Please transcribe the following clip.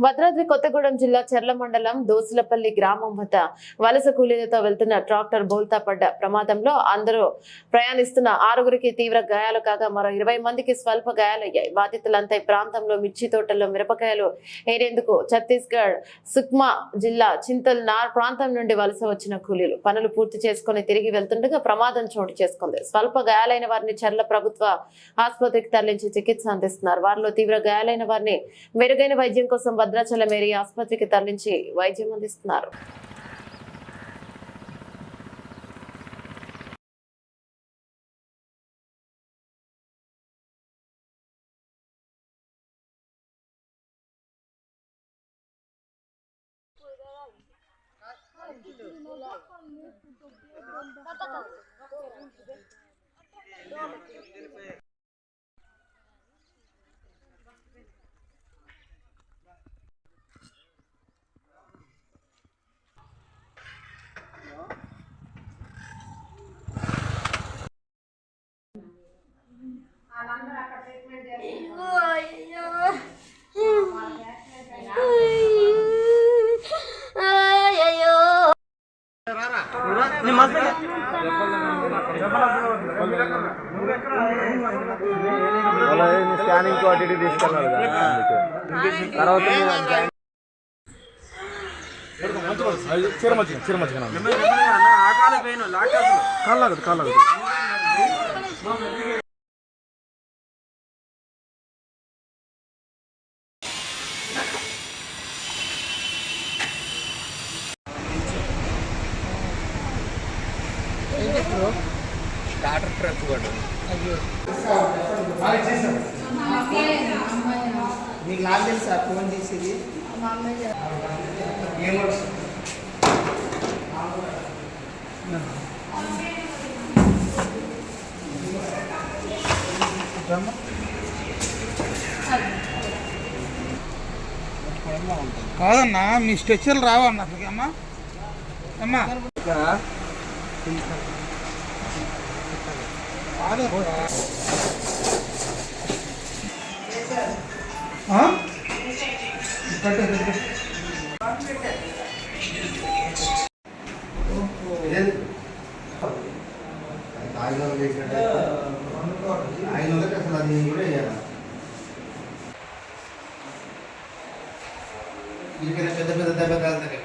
భద్రాద్రి కొత్తగూడెం జిల్లా చెర్ల మండలం దోసులపల్లి గ్రామం వద్ద వలస కూలీలతో వెళ్తున్న ట్రాక్టర్ బోల్తా పడ్డ ప్రమాదంలో అందరూ ప్రయాణిస్తున్న 6గురికి తీవ్ర గాయాలు కాగా మరో 20 మందికి స్వల్ప గాయాలయ్యాయి. బాధితులంతా ఈ ప్రాంతంలో మిర్చి తోటల్లో మిరపకాయలు ఏరేందుకు ఛత్తీస్గఢ్ సుక్మా జిల్లా చింతల్ నార్ ప్రాంతం నుండి వలస వచ్చిన కూలీలు పనులు పూర్తి చేసుకుని తిరిగి వెళ్తుండగా ప్రమాదం చోటు చేసుకుంది. స్వల్ప గాయాలైన వారిని చెర్ల ప్రభుత్వ ఆసుపత్రికి తరలించి చికిత్స అందిస్తున్నారు. వారిలో తీవ్ర గాయాలైన వారిని మెరుగైన వైద్యం కోసం భద్రాచలం ఏరియా ఆసుపత్రికి తరలించి వైద్యం అందిస్తున్నారు. స్కానింగ్ అటు ఇటు తీసుకెళ్ళాలి తర్వాత కాలాగదు స్టార్టర్ ట్రక్ కూడా మీకు నాకు తెలుసా ఫోన్ చేసేది కాదన్నా మీ స్ట్రెచ్చర్లు రావన్నా అమ్మా అమ్మా పెద్ద పెద్ద దెబ్బ